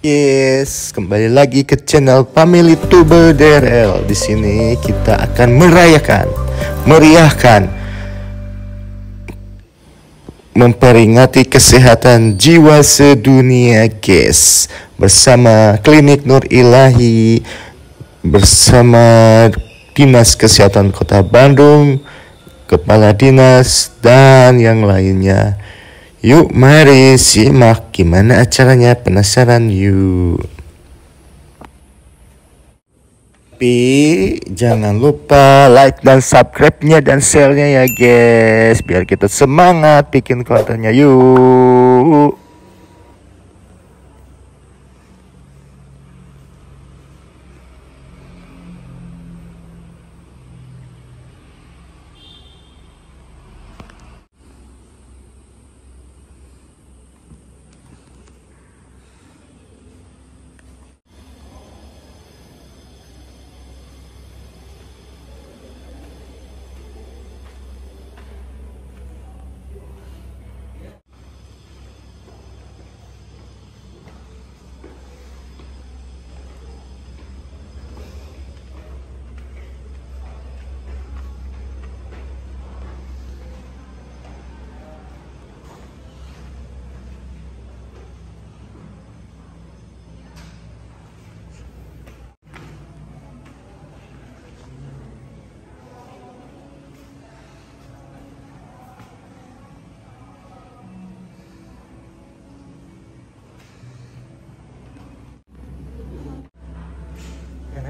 Yes, kembali lagi ke channel Family Tuber DRL. Di sini kita akan meriahkan, memperingati kesehatan jiwa sedunia, guys. Bersama Klinik Nur Ilahi, bersama Dinas Kesehatan Kota Bandung, Kepala Dinas, dan yang lainnya. Yuk mari simak gimana acaranya, penasaran yuk. Tapi jangan lupa like dan subscribe-nya dan share-nya ya guys, biar kita semangat bikin kontennya yuk.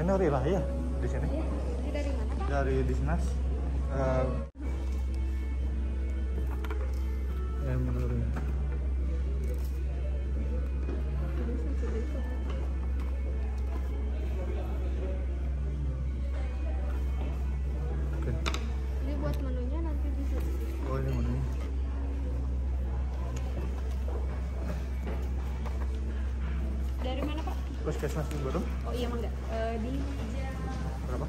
Nur Ilahi ya di sini. Dari mana, Pak? Dari Dinas. Ini buat menunya nanti di sini. Oh ini mana? Dari mana, Pak? Puskesmas di Bandung. Oh iya, Mangga. Di Berapa?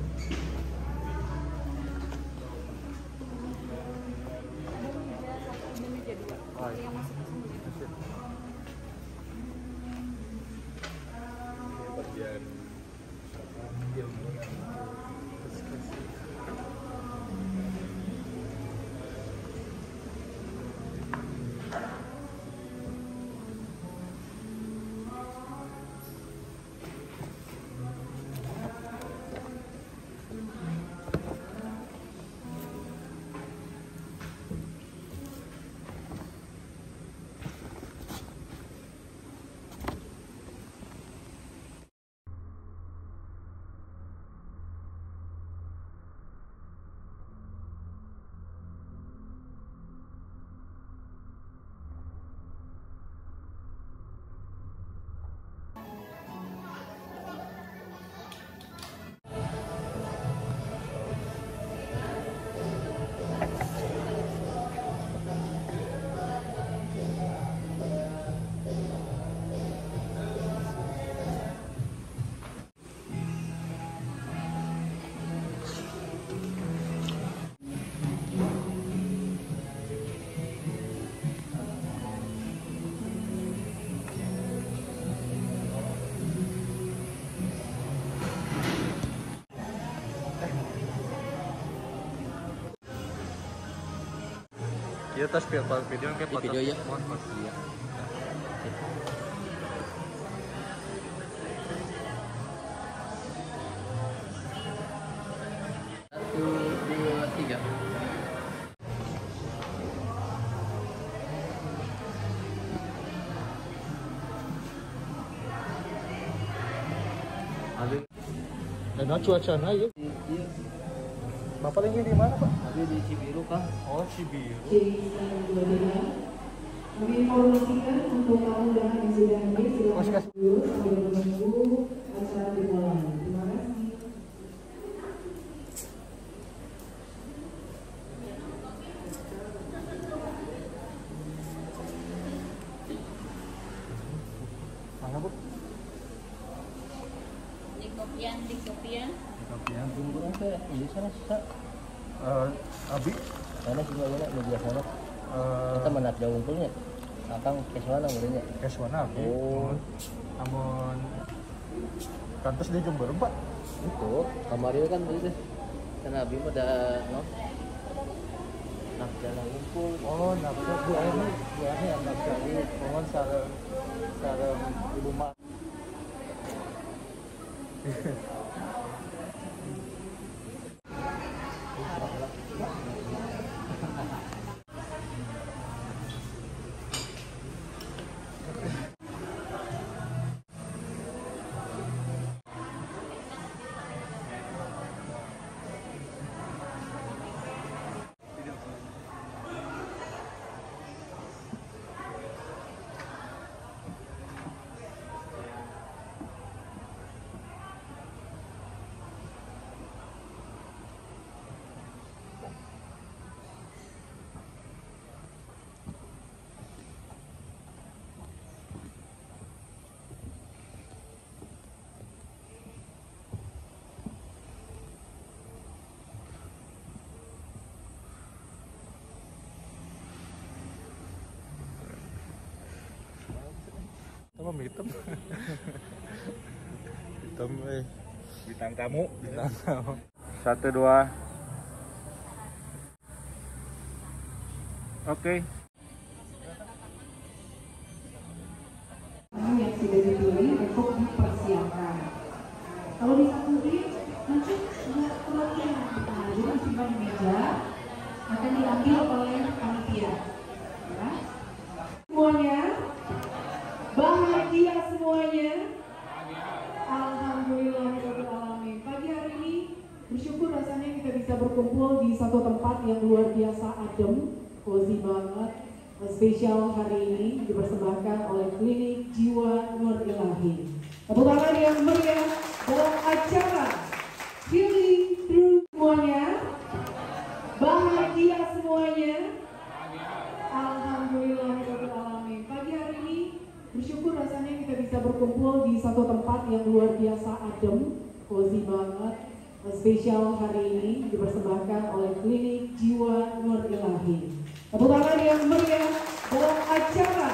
meja 2. Oh, iya. Yang masuk ke sini. Bagian ya tas video kayak Di video ya. Mohon maaf. Iya. Satu, dua, tiga. Ada. Dan cuacanya ya. Iya. Bapak lagi di mana, Pak? Tapi di Cibiru kah? Oh, Cibiru. Kami informasikan untuk tamu dan yang sudah hadir silakan dulu sambil menunggu acara dimulai. Terima kasih. Mana, Bu? Di Kopian. Kopian. Tunggu aja. Ini sana susah. Abi. Sana juga enak media sana. Kita mana jauh unggulnya. Akang keswana mulanya. Keswana abi. Oh. Namun kantos di Jember Pak. Itu kemarin kan itu karena abi mah ada no. Nak jalan ngumpul. Oh, nafsu bu ini yang nafsu ini mohon sareng ibu mak. Apa hitam? Hitam bintang tamu. Bintang tamu. 1 2. Oke. Yang sudah dipilih untuk dipersiapkan. Kalau disatuin nanti nggak terlalu nah, jadi simpan di meja akan diambil oleh panitia. Ya. Semuanya bahagia semuanya. Alhamdulillahirobbilalamin. Pagi hari ini bersyukur rasanya kita bisa berkumpul di satu tempat yang luar biasa adem, cozy banget. Spesial hari ini dipersembahkan oleh Klinik Jiwa Nur Ilahi. Tepuk tangan yang meriah dalam acara Healing Through semuanya. Bahagia semuanya. Alhamdulillahirobbilalamin. Pagi hari ini bersyukur rasanya kita bisa berkumpul di satu tempat yang luar biasa adem, cozy banget. Spesial hari ini dipersembahkan oleh Klinik Jiwa Nur Ilahi. Tepuk tangan yang meriah dalam acara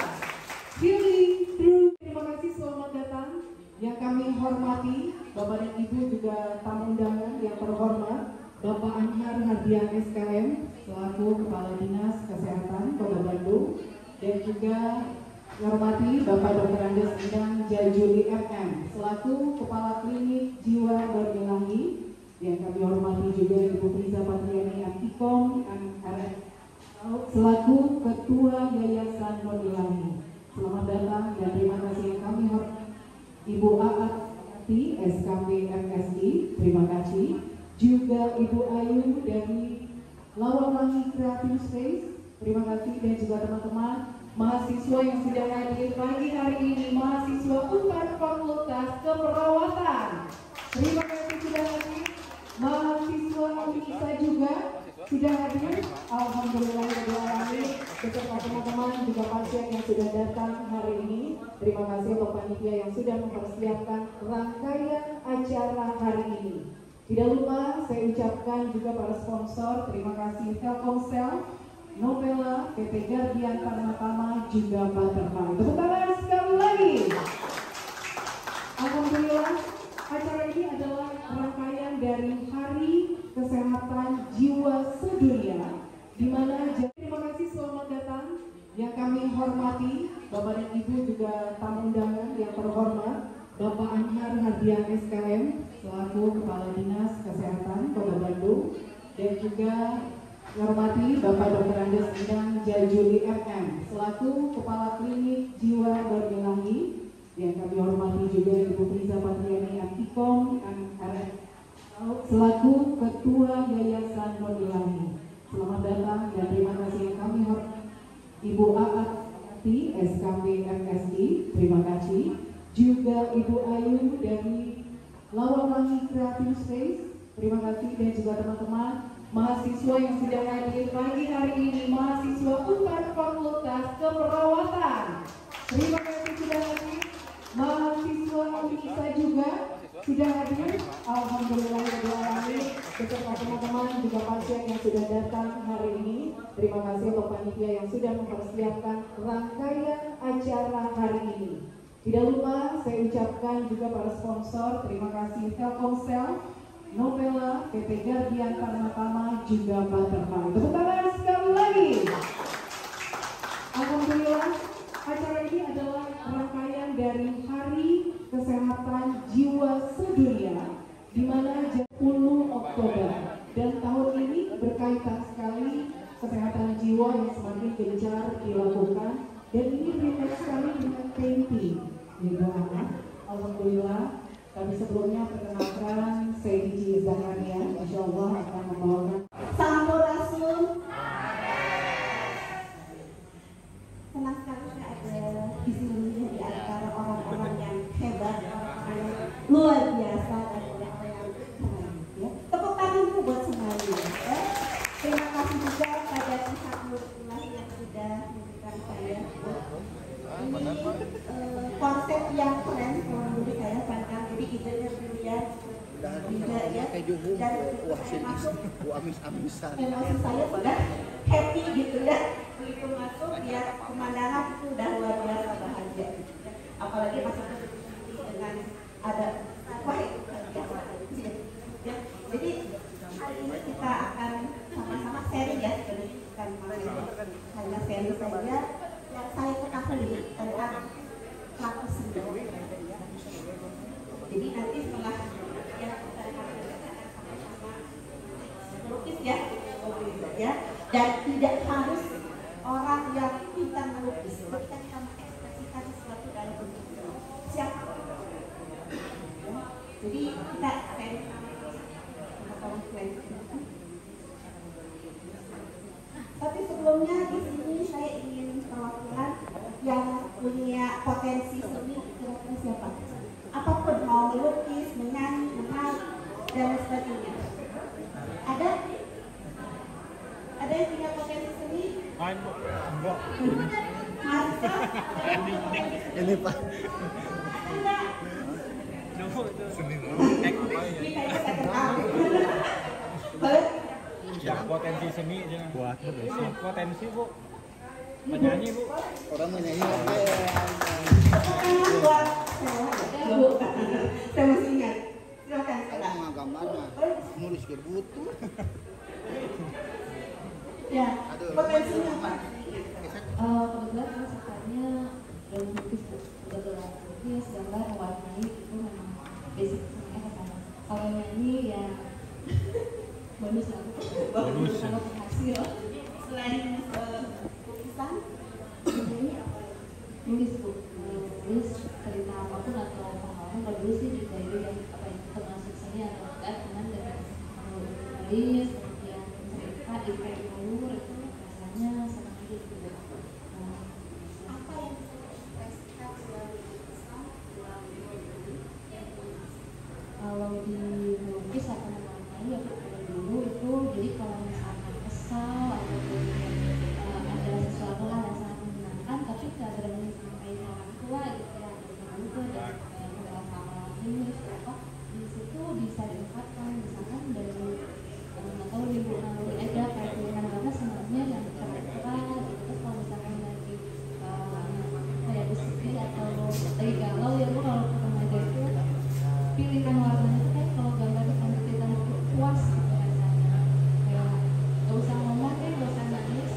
Healing Through. Terima kasih, selamat datang. Yang kami hormati Bapak dan Ibu juga tamu undangan yang terhormat Bapak Anhar Hardian SKM selaku Kepala Dinas Kesehatan Kota Bandung, dan juga hormati Bapak Dr. Andes Endang Jajuli FM selaku Kepala Klinik Jiwa Nur Ilahi, yang kami hormati juga Ibu Priza Patriani Antikom selaku Ketua Yayasan Nur Ilahi. Selamat datang dan terima kasih yang kami hormati Ibu Aat SKP MSI, terima kasih. Juga Ibu Ayu dari Lawawangi Creative Space, terima kasih. Dan juga teman-teman mahasiswa yang sudah hadir pagi hari ini, mahasiswa UNPAD Fakultas Keperawatan, terima kasih sudah hadir. Mahasiswa UNISA juga sudah hadir. Alhamdulillahirobbilalamin. Beserta teman-teman juga pasien yang sudah datang hari ini. Terima kasih untuk panitia yang sudah mempersiapkan rangkaian acara hari ini. Tidak lupa saya ucapkan juga para sponsor, terima kasih Telkomsel, Novela, PT Guardian Tama, juga Butterfly. Tepuk tangan sekali lagi. Alhamdulillah, acara ini adalah rangkaian dari Hari Kesehatan Jiwa Sedunia, di mana terima kasih, selamat datang. Yang kami hormati Bapak dan Ibu juga tamu undangan yang terhormat Bapak Anhar Hardian SKM selaku Kepala Dinas Kesehatan Kota Bandung, dan juga hormati Bapak Dr. Andes Endang Jajuli FM selaku Kepala Klinik Jiwa Nur Ilahi, yang kami hormati juga Ibu Priza Patriani Antikom selaku Ketua Yayasan Nur Ilahi. Selamat datang dan terima kasih yang kami hormati Ibu Aat SKP MSI, terima kasih. Juga Ibu Ayu dari Lawawangi Creative Space, terima kasih. Dan juga teman-teman mahasiswa yang sudah hadir pagi hari ini, mahasiswa UNPAD Fakultas Keperawatan, terima kasih sudah hadir. Mahasiswa UNISA juga sudah hadir. Alhamdulillahirobbilalamin. Beserta teman-teman teman-teman juga pasien yang sudah datang hari ini. Terima kasih untuk panitia yang sudah mempersiapkan rangkaian acara hari ini. Tidak lupa saya ucapkan juga para sponsor, terima kasih Telkomsel, Novela, PT Guardian Pertama, juga Butterfly. Tepuk tangan sekali lagi. Alhamdulillah, acara ini adalah rangkaian dari Hari Kesehatan Jiwa Sedunia, di mana 10 Oktober, dan tahun ini berkaitan sekali kesehatan jiwa yang semakin gencar dilakukan, dan ini relate sekali dengan tempi Ibu anak. Alhamdulillah, kami sebelumnya perkenalkan Sayyidi Zakaria, Insya Allah akan membawakan Sampurasun. Senang sekali saya ada di sini di antara orang-orang yang hebat, orang-orang yang luar biasa dan orang-orang yang keren. Ya. Tepuk tangan dulu buat semuanya. Terima kasih juga pada pihak Nurullah yang sudah memberikan saya ini konsep yang keren menurut saya Bandang. Jadi idenya brilian juga ya, dan masuk emosi saya sudah happy gitu ya. Begitu masuk lihat pemandangan itu udah luar biasa bahagia. Apalagi masuk dengan ada wah ya. Jadi hari ini kita akan sama-sama sharing ya, bukan hanya sharing saja yang saya ketahui tentang pelaku seni. Jadi nanti setelah yang kita sama-sama melukis ya, dan tidak harus orang yang pintar melukis, ketika kita mengekspresikan sesuatu dalam bentuk siapa. Jadi kita tapi sebelumnya di sini saya ingin perwakilan yang punya potensi seni, kira-kira siapa? Apapun, mau melukis, menyanyi, menari, dan sebagainya. Ada yang punya potensi seni? Enggak. Marisa? Ini Pak. Enggak. Seni. Ini kayaknya saya kenal. Yang potensi seni jangan buat potensi Bu. Menyanyi Bu. Orang menyanyi buat saya masih ingat. Silakan sekarang. Gambar nulis ke butuh. Ya, potensinya apa? Kebetulan saya sukanya dalam lukis, lukis, gambar, mewarnai itu memang basic semuanya ke sana. Kalau nyanyi ya bonus lah. Bonus kalau berhasil. Selain lukisan, nulis Bu, nulis cerita apapun atau pengalaman. Kalau dulu sih di diary yang apa yang termasuk seni atau enggak, cuman dengan nulis kemudian cerita di ulur itu rasanya senang aja gitu. apa yang bisa diekspresikan melalui lukisan, melalui Kalau di melukis atau mewarnai ya kalau dulu itu, jadi kalau misalkan kesal ataupun ada sesuatu hal yang sangat menyenangkan tapi tidak berani sampaikan orang tua gitu ya, itu dan beberapa orang ini apa di situ bisa diungkapkan, misalkan dari atau di ada kayak tulisan apa sebenarnya yang kira-kira gitu. Terus kalau misalkan lagi kayak bersedih atau lagi galau ya, kalau remaja itu pilihan warnanya itu kan kalau gambar itu kita puas gitu rasanya, kayak gak usah ngomong kan, gak usah nangis,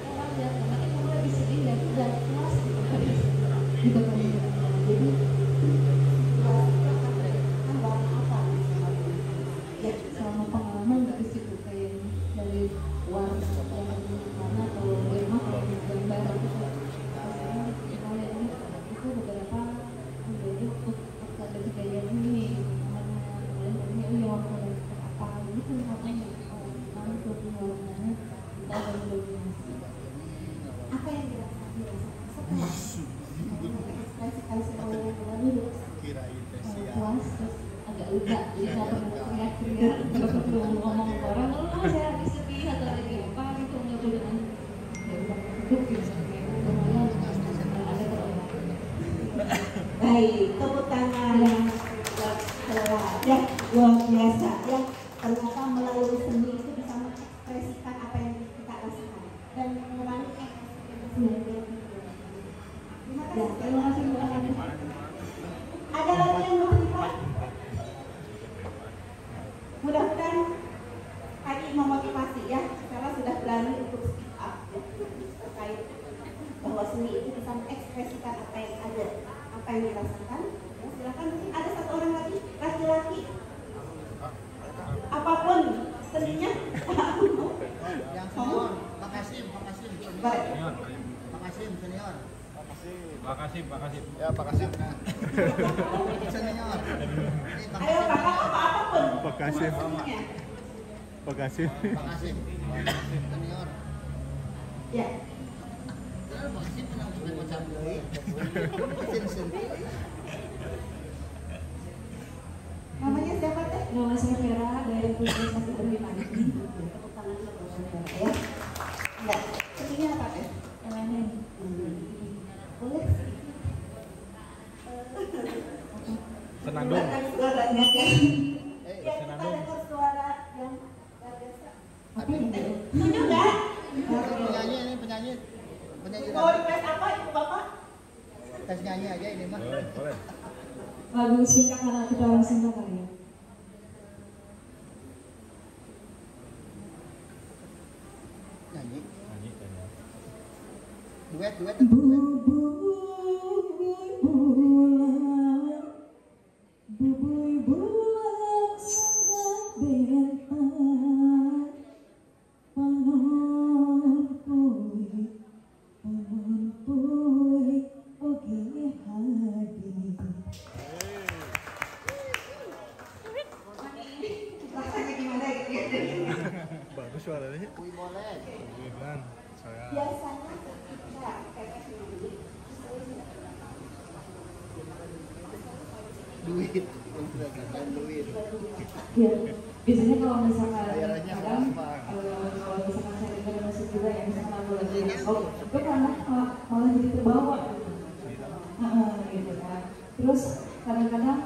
orang lihat gambar itu kamu lagi sedih dan udah puas gitu gitu kan. Jadi warna apa? ya selama pengalaman dari situ kayak dari warna yang mana atau memang kalau gambar itu rasanya kita lihat ini itu beberapa menjadi dari gaya ini warna ini ini warna apa gitu katanya kalau itu warnanya kita akan dominasi. Apa yang dirasakan setelah mengekspresikan semuanya melalui lukisan? Puas terus agak lega, jadi nggak perlu teriak-teriak, nggak perlu ngomong ke orang, oh saya lagi sedih atau lagi apa gitu, nggak perlu kan ya udah duduk gitu kayak lumayan ada terobati. Baik, tepuk tangan yang ya luar biasa ya, ternyata melalui seni Pak Kasim senior. Pak Kasim. Ya Pak Kasim. Senior. Ayo kakak apapun. Pak Kasim. Semuanya. Pak Kasim. Pak Kasim. Senior. Ya. Pak Kasim menang juga macam deui. Kasim sendiri. Namanya siapa teh? Nama saya Vera dari Puskesmas Berlimani. Tepuk tangan untuk saudara ya. Ya. Kesini apa teh? Boleh. Senandung. Suaranya kan. Eh, Ya, kita dengar suara yang luar biasa. Apa ini? Setuju nggak? penyanyi ini penyanyi. Penyanyi Mau request apa ibu bapak? tes nyanyi aja ini mah. Boleh. Lagu Cinta Karena Kita Orang Cinta kali ya. Nyanyi. Nyanyi. Duet. Bubuy bulan sangat berantai panon pui oke hadir. Rasanya gimana gitu ya? Bagus suaranya. Wih boleh. Bukan. Saya. Biasanya ketika pepes nyanyi, Duit. Duit. Ya, biasanya kalau misalkan Bayarannya kadang apa? kalau misalkan saya dengar musik juga ya misalkan lagu lagi oh itu karena malah jadi terbawa gitu. Gitu kan. Terus kadang-kadang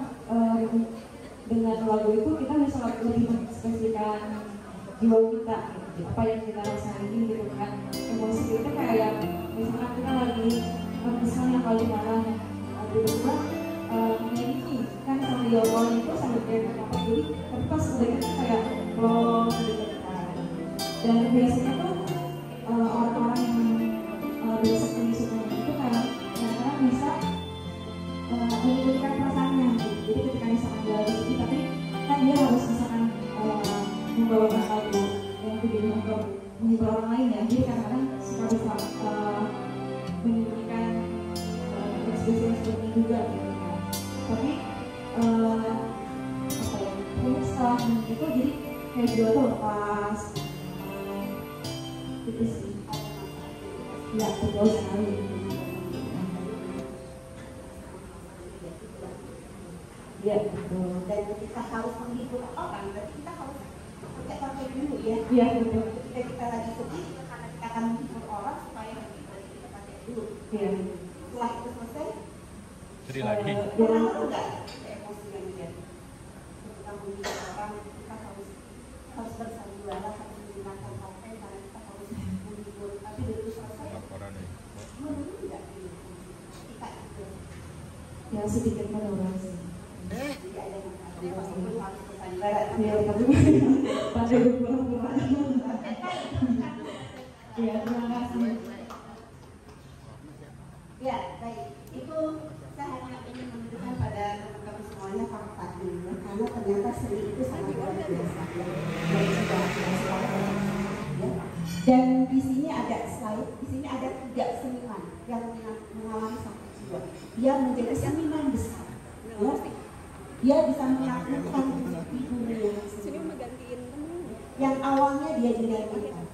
dengan lagu itu kita bisa lebih mengekspresikan jiwa kita gitu. Apa yang kita rasain gitu kan, emosi kita kayak misalkan kita lagi misalnya lagi marah tiba-tiba nyanyi kan sambil ngomong itu sambil kayak apa jadi tapi pas udah gitu kayak plong gitu kan. Dan biasanya tuh orang-orang yang biasa punya suka itu kadang-kadang bisa menunjukkan perasaannya gitu. Jadi ketika misalkan dia lagi sedih tapi kan dia harus misalkan membawakan lagu yang begitu menghibur orang lain ya, jadi kadang-kadang suka bisa menyembunyikan ekspresi seperti ini juga gitu kan. Tapi apa ya, pemirsa itu jadi kayak juga tuh lepas gitu sih. Ya betul sekali. Ya betul. dan kita harus menghibur orang, berarti kita harus pakai dulu ya. Iya betul. Ketika kita lagi sedih, karena kita akan menghibur orang supaya menghibur kita pakai dulu. Iya. Setelah itu selesai, Sedih lagi. kurang tahu nggak emosi yang dia. Ketika menghibur orang, kita harus bersandiwara, harus menggunakan HP, karena kita harus menghibur. Tapi begitu selesai, Laporan nih. menurut nggak kita itu. Ya sedikit menurun sih. Jadi ada yang harus bersandiwara. Iya tapi pada pura-pura. Iya terima kasih. Ya, baik. Itu saya hanya ingin menunjukkan pada teman-teman semuanya fakta dulu, karena ternyata seni itu sangat luar biasa. Dan juga ya. Dan di sini ada slide, di sini ada 3 seniman yang mengalami sakit jiwa. Dia menjadi seniman besar. Ya. Dia bisa menaklukkan di dunia yang awalnya dia digantikan.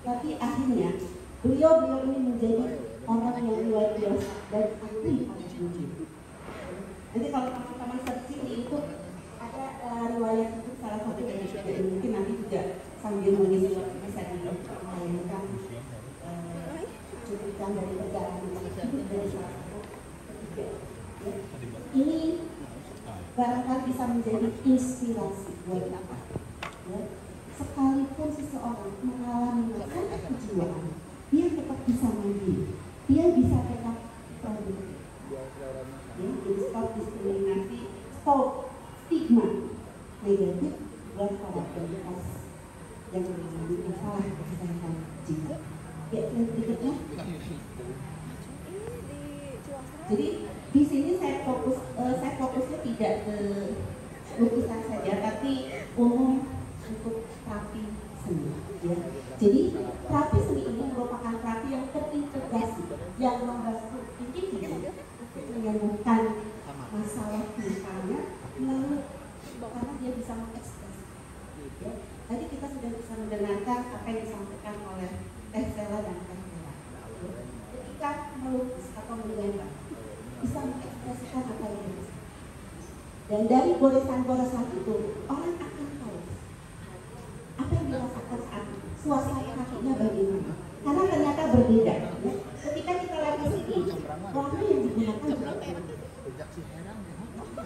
Tapi akhirnya beliau ini menjadi orang yang luar biasa dan ahli pada dunia. Nanti kalau teman-teman searching di YouTube ada riwayat itu salah satu dari mungkin nanti juga sambil menulis bisa ditayangkan cuplikan dari perjalanan hidup dari salah satu ketiga. Ya. Ini barangkali bisa menjadi inspirasi buat kita. Ya. Sekalipun seseorang mengalami masalah kejiwaan, dia tetap bisa mandiri, dia bisa tetap produktif. Ya, jadi stop diskriminasi, stop stigma negatif buat para penyintas yang mengalami masalah kesehatan jiwa. Ya, berikutnya. Jadi di sini saya fokusnya tidak ke lukisan saja, tapi umum untuk terapi seni. Ya. Jadi terapi seni ini merupakan terapi Tadi kita sudah bisa mendengarkan apa yang disampaikan oleh Teh Sela dan Teh Mela. Ketika melukis atau menggambar, bisa mengekspresikan apa yang bisa. Dan dari goresan-goresan itu, orang akan tahu apa yang dirasakan saat itu, suasana hatinya bagaimana. Karena ternyata berbeda. Ya. Ketika kita lagi sedih, warna yang digunakan juga berbeda.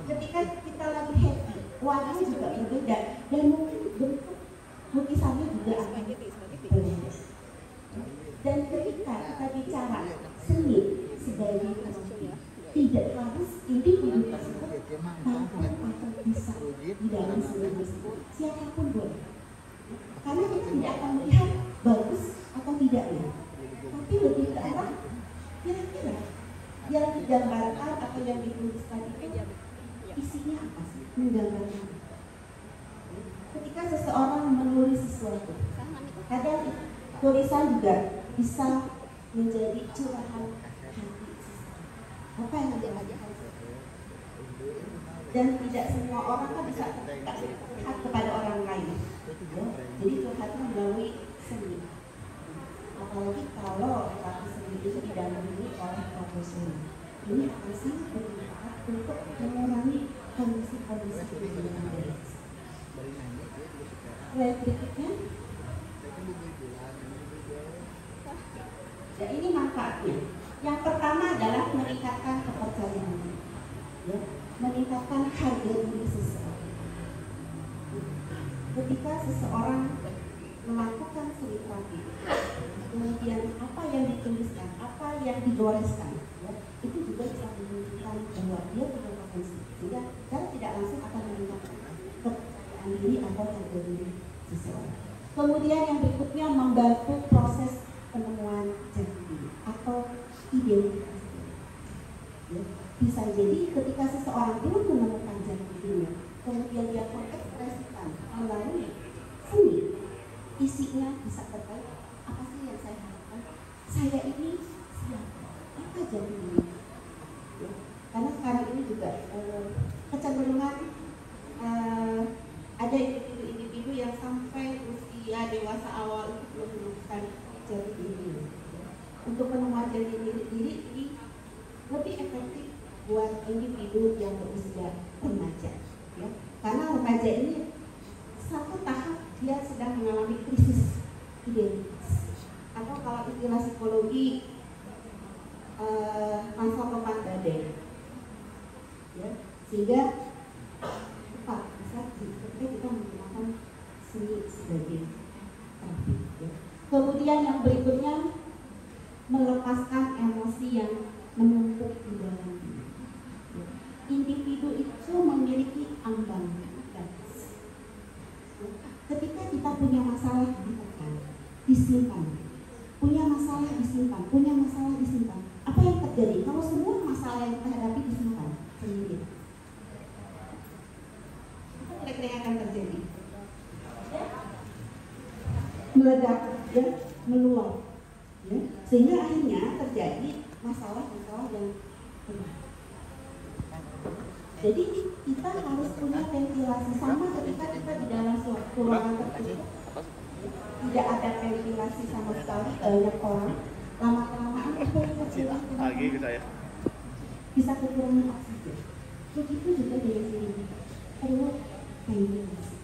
Ketika kita lagi happy, warnanya juga berbeda. Dan mungkin bentuk lukisannya juga akan berbeda. Dan ketika kita bicara seni sebagai seni, tidak harus individu tersebut mampu atau bisa di dalam seni tersebut, siapapun boleh. Karena kita tidak akan melihat bagus atau tidaknya, tapi lebih ke arah kira-kira yang digambarkan atau yang dituliskan itu isinya apa sih, menggambarkan. Ketika seseorang menulis sesuatu, kadang tulisan juga bisa menjadi curahan hati. Apa yang dirasakan? Dan tidak semua orang kan bisa curhat kepada orang lain. Ya? Jadi curhatnya melalui seni. Apalagi kalau terapi seni itu didampingi oleh profesional, ini akan sangat bermanfaat untuk mengurangi kondisi-kondisi yang ada. Slide berikutnya. Ya, ini manfaatnya. Yang pertama adalah meningkatkan kepercayaan, ya, meningkatkan harga diri seseorang. Ketika seseorang melakukan seni terapi, kemudian apa yang dituliskan, apa yang digoreskan, ya, itu juga bisa menunjukkan bahwa dia punya potensi. Sehingga cara tidak langsung akan meningkatkan kepercayaan diri atau harga diri seseorang. Kemudian yang berikutnya membantu proses penemuan jati diri atau identitas. Ya, bisa jadi ketika seseorang belum menemukan jati dirinya, kemudian dia mengekspresikan melalui seni, isinya bisa terkait apa sih yang saya harapkan, saya ini siapa, apa jati diri. Ya, karena sekarang ini juga kecenderungan ada individu-individu yang sampai usia dewasa awal itu belum menemukan jati diri. Untuk penemuan jati diri ini lebih efektif buat individu yang berusia remaja, ya. Karena remaja ini satu tahap dia sedang mengalami krisis identitas, atau kalau istilah psikologi masa papan badai, ya. Sehingga tepat bisa ketika kita menggunakan seni sebagai terapi, ya. Kemudian yang berikutnya melepaskan emosi yang menumpuk di dalam diri. Individu itu memiliki ambang batas. Ketika kita punya masalah ditekan, disimpan, punya masalah disimpan, punya masalah disimpan. Apa yang terjadi kalau semua masalah yang kita hadapi disimpan sendiri? Apa kira-kira yang akan terjadi? Meledak, ya, meluap, ya, sehingga akhirnya terjadi masalah-masalah yang berat. Jadi kita harus punya ventilasi, sama ketika kita di dalam suatu ruangan tertutup, tidak ada ventilasi sama sekali, banyak orang, lama-kelamaan apa yang terjadi? Bisa kekurangan oksigen. Begitu juga dengan sini, perlu ventilasi.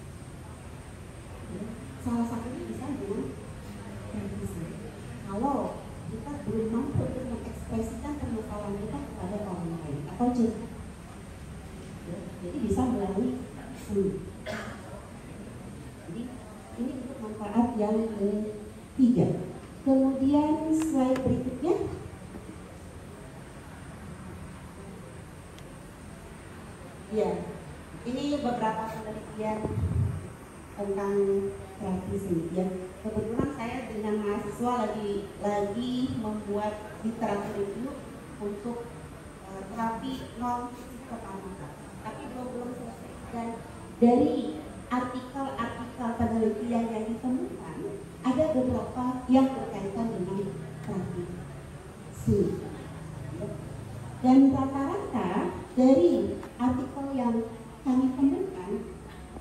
Ya, salah satunya bisa dengan ventilasi. Kalau kita belum mampu untuk mengekspresikan permasalahan kita kepada orang lain atau curhat, ya, jadi bisa melalui seni. Jadi ini untuk manfaat yang ketiga. Kemudian slide berikutnya. Ya, ini beberapa penelitian tentang terapi seni. Ya, kebetulan saya dengan mahasiswa lagi membuat literatur review untuk terapi non psikofarmaka, tapi belum selesai. Dan dari artikel-artikel penelitian yang ditemukan, ada beberapa yang berkaitan dengan terapi seni. Dan rata-rata dari artikel yang kami temukan,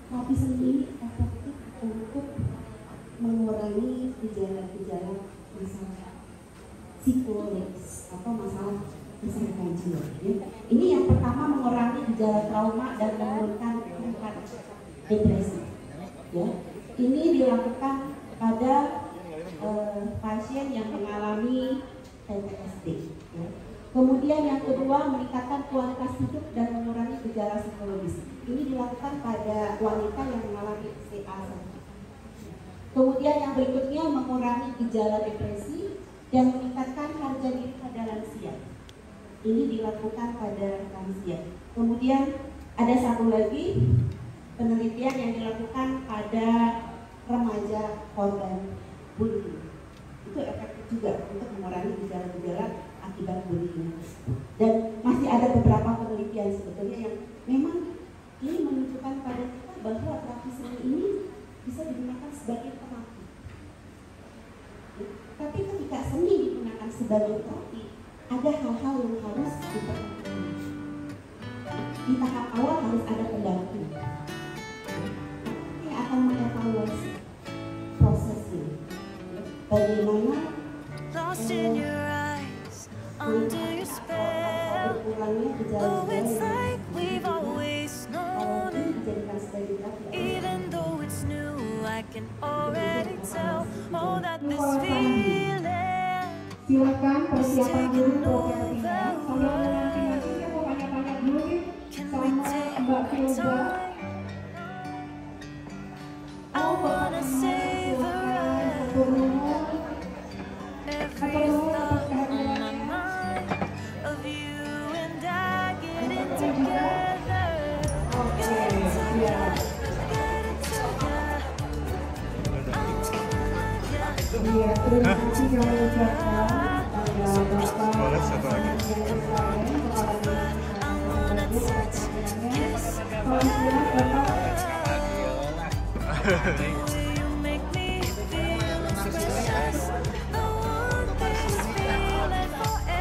terapi seni efektif untuk mengurangi gejala-gejala masalah psikologis atau masalah kesehatan jiwa. Ya. Ini yang pertama, mengurangi gejala trauma dan menurunkan tingkat depresi. Ya. Ini dilakukan pada pasien yang mengalami PTSD. Ya. Kemudian yang kedua, meningkatkan kualitas hidup dan mengurangi gejala psikologis. Ini dilakukan pada wanita yang mengalami CA. Kemudian yang berikutnya, mengurangi gejala depresi dan meningkatkan harga diri pada lansia. Ini dilakukan pada lansia. Kemudian ada satu lagi penelitian yang dilakukan pada remaja korban bullying. Itu efektif juga untuk mengurangi gejala-gejala akibat bullying. Dan masih ada beberapa penelitian sebetulnya yang memang ini menunjukkan pada kita bahwa terapi seni ini bisa digunakan sebagai terapi. Tapi ketika seni digunakan sebagai terapi, ada hal-hal yang harus diperhatikan. Di tahap awal harus ada pendamping yang akan mengevaluasi prosesnya. Bagaimana berkurangnya gejala-gejala yang dijadikan sebagai terapi. Silakan persiapan dulu profesinya. Sambil menanti saya mau tanya-tanya dulu nih sama Mbak Filda. Iya, terima kasih kami ucapkan kepada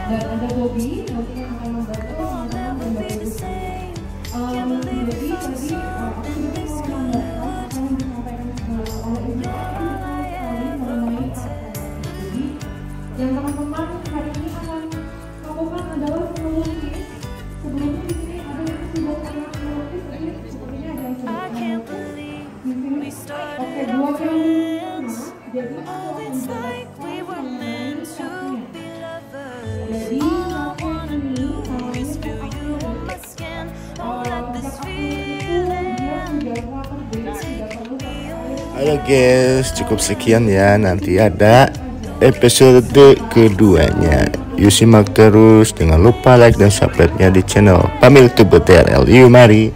dan ada Bobby nanti yang akan membantu teman-teman membantu. Jadi tadi aku juga mau menambahkan apa yang disampaikan oleh Ibu mengenai jadi yang teman-teman hari ini akan lakukan adalah melukis. Sebelumnya di sini ada yang sudah pernah melukis, jadi sepertinya ada yang sudah melukis di sini. Oke, dua jam jadi aku akan menjelaskan mengenai catnya. Jadi catnya ini namanya cat Halo guys, cukup sekian ya. Nanti ada episode keduanya. Yuk simak terus. Jangan lupa like dan subscribe-nya di channel Pamil Tubuh TRL. Yuk mari.